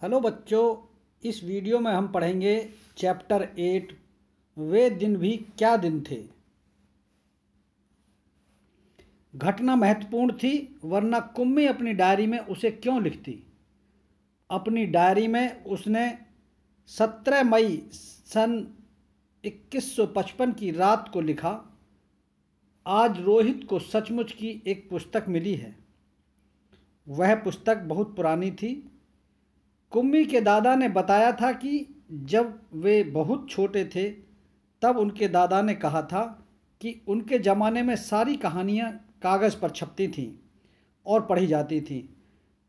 Hello बच्चों, इस video में हम पढ़ेंगे चैप्टर 8 वे दिन भी क्या दिन थे। घटना महत्वपूर्ण थी, वरना कुम्मी अपनी डायरी में उसे क्यों लिखती। अपनी डायरी में उसने 17 मई सन 2155 की रात को लिखा, आज रोहित को सचमुच की एक पुस्तक मिली है। वह पुस्तक बहुत पुरानी थी। कुम्मी के दादा ने बताया था कि जब वे बहुत छोटे थे तब उनके दादा ने कहा था कि उनके ज़माने में सारी कहानियाँ कागज़ पर छपती थीं और पढ़ी जाती थीं।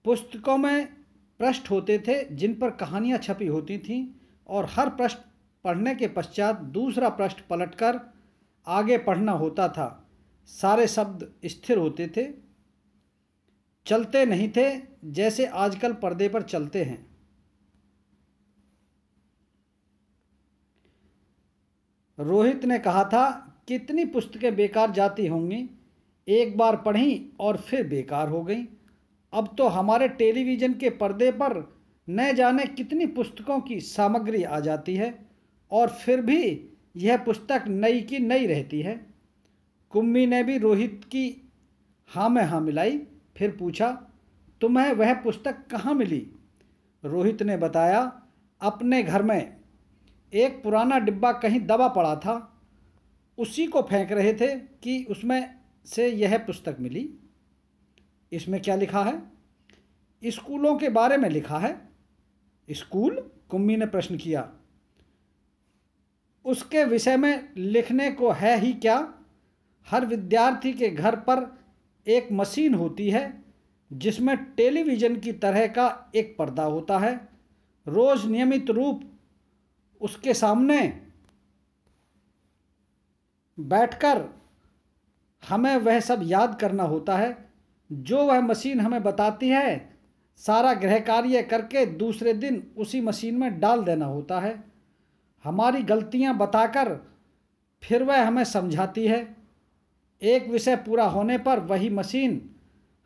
पुस्तकों में पृष्ठ होते थे जिन पर कहानियाँ छपी होती थीं और हर पृष्ठ पढ़ने के पश्चात दूसरा पृष्ठ पलटकर आगे पढ़ना होता था। सारे शब्द स्थिर होते थे, चलते नहीं थे जैसे आजकल पर्दे पर चलते हैं। रोहित ने कहा था, कितनी पुस्तकें बेकार जाती होंगी, एक बार पढ़ी और फिर बेकार हो गईं। अब तो हमारे टेलीविज़न के पर्दे पर न जाने कितनी पुस्तकों की सामग्री आ जाती है और फिर भी यह पुस्तक नई की नई रहती है। कुम्मी ने भी रोहित की हाँ में हाँ मिलाई, फिर पूछा, तुम्हें वह पुस्तक कहाँ मिली? रोहित ने बताया, अपने घर में एक पुराना डिब्बा कहीं दबा पड़ा था, उसी को फेंक रहे थे कि उसमें से यह पुस्तक मिली। इसमें क्या लिखा है? स्कूलों के बारे में लिखा है। स्कूल? कुम्मी ने प्रश्न किया। उसके विषय में लिखने को है ही क्या? हर विद्यार्थी के घर पर एक मशीन होती है जिसमें टेलीविज़न की तरह का एक पर्दा होता है। रोज़ नियमित रूप उसके सामने बैठकर हमें वह सब याद करना होता है जो वह मशीन हमें बताती है। सारा गृह कार्य करके दूसरे दिन उसी मशीन में डाल देना होता है। हमारी गलतियां बताकर फिर वह हमें समझाती है। एक विषय पूरा होने पर वही मशीन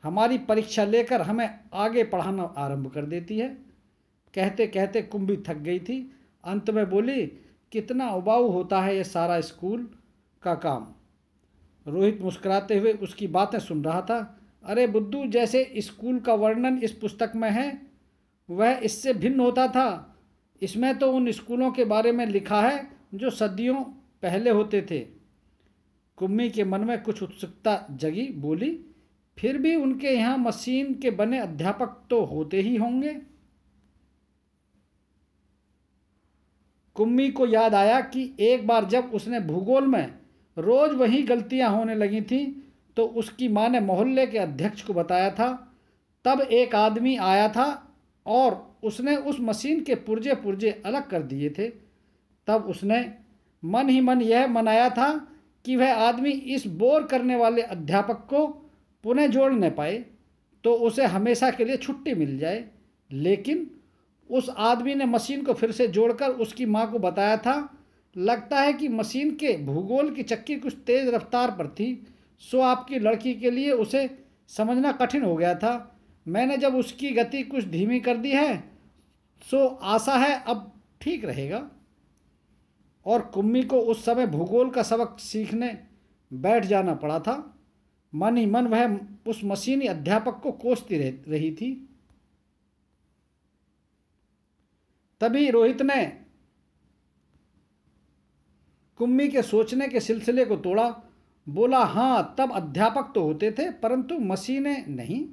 हमारी परीक्षा लेकर हमें आगे पढ़ाना आरंभ कर देती है। कहते कहते कुम्भी थक गई थी। अंत में बोली, कितना उबाऊ होता है यह सारा स्कूल का काम। रोहित मुस्कुराते हुए उसकी बातें सुन रहा था। अरे बुद्धू, जैसे स्कूल का वर्णन इस पुस्तक में है वह इससे भिन्न होता था। इसमें तो उन स्कूलों के बारे में लिखा है जो सदियों पहले होते थे। कुम्मी के मन में कुछ उत्सुकता जगी। बोली, फिर भी उनके यहाँ मशीन के बने अध्यापक तो होते ही होंगे। कुम्मी को याद आया कि एक बार जब उसने भूगोल में रोज़ वही गलतियां होने लगी थीं तो उसकी माँ ने मोहल्ले के अध्यक्ष को बताया था। तब एक आदमी आया था और उसने उस मशीन के पुर्जे पुर्जे अलग कर दिए थे। तब उसने मन ही मन यह मनाया था कि वह आदमी इस बोर करने वाले अध्यापक को पुनः जोड़ न पाए तो उसे हमेशा के लिए छुट्टी मिल जाए। लेकिन उस आदमी ने मशीन को फिर से जोड़कर उसकी माँ को बताया था। लगता है कि मशीन के भूगोल की चक्की कुछ तेज़ रफ्तार पर थी, सो आपकी लड़की के लिए उसे समझना कठिन हो गया था। मैंने जब उसकी गति कुछ धीमी कर दी है सो आशा है अब ठीक रहेगा। और कुम्मी को उस समय भूगोल का सबक सीखने बैठ जाना पड़ा था। मन ही मन वह उस मशीनी अध्यापक को कोसती रही थी। तभी रोहित ने कुम्मी के सोचने के सिलसिले को तोड़ा। बोला, हाँ, तब अध्यापक तो होते थे परंतु मशीनें नहीं,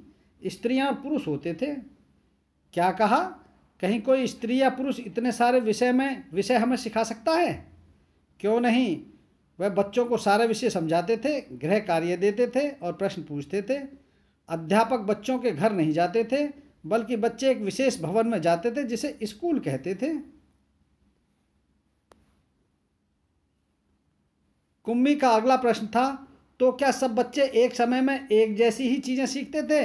स्त्रियां और पुरुष होते थे। क्या कहा? कहीं कोई स्त्री या पुरुष इतने सारे विषय हमें सिखा सकता है? क्यों नहीं। वह बच्चों को सारे विषय समझाते थे, गृह कार्य देते थे और प्रश्न पूछते थे। अध्यापक बच्चों के घर नहीं जाते थे बल्कि बच्चे एक विशेष भवन में जाते थे जिसे स्कूल कहते थे। कुम्मी का अगला प्रश्न था, तो क्या सब बच्चे एक समय में एक जैसी ही चीज़ें सीखते थे?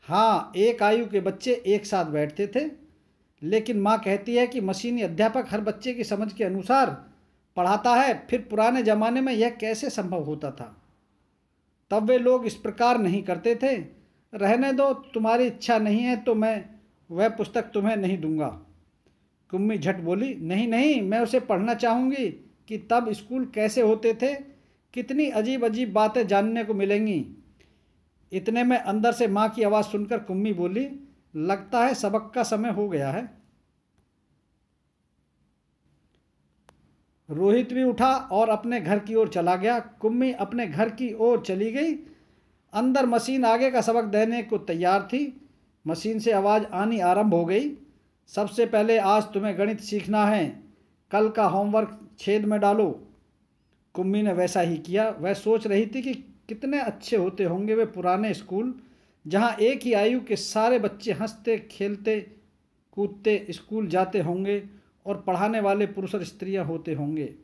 हाँ, एक आयु के बच्चे एक साथ बैठते थे। लेकिन माँ कहती है कि मशीनी अध्यापक हर बच्चे की समझ के अनुसार पढ़ाता है। फिर पुराने ज़माने में यह कैसे संभव होता था? तब वे लोग इस प्रकार नहीं करते थे। रहने दो, तुम्हारी इच्छा नहीं है तो मैं वह पुस्तक तुम्हें नहीं दूंगा। कुम्मी झट बोली, नहीं नहीं, मैं उसे पढ़ना चाहूँगी कि तब स्कूल कैसे होते थे, कितनी अजीब अजीब बातें जानने को मिलेंगी। इतने में अंदर से माँ की आवाज़ सुनकर कुम्मी बोली, लगता है सबक का समय हो गया है। रोहित भी उठा और अपने घर की ओर चला गया। कुम्मी अपने घर की ओर चली गई। अंदर मशीन आगे का सबक देने को तैयार थी। मशीन से आवाज़ आनी आरंभ हो गई, सबसे पहले आज तुम्हें गणित सीखना है, कल का होमवर्क छेद में डालो। कुम्मी ने वैसा ही किया। वह सोच रही थी कि कितने अच्छे होते होंगे वे पुराने स्कूल, जहाँ एक ही आयु के सारे बच्चे हंसते खेलते कूदते स्कूल जाते होंगे और पढ़ाने वाले पुरुष और स्त्रियाँ होते होंगे।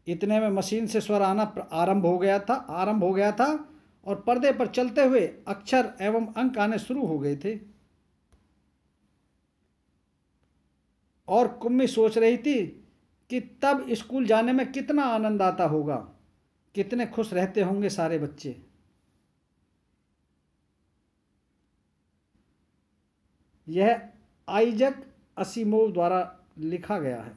इतने में मशीन से स्वर आना आरंभ हो गया था और पर्दे पर चलते हुए अक्षर एवं अंक आने शुरू हो गए थे। और कुम्मी सोच रही थी कि तब स्कूल जाने में कितना आनंद आता होगा, कितने खुश रहते होंगे सारे बच्चे। यह आइजक असीमोव द्वारा लिखा गया है।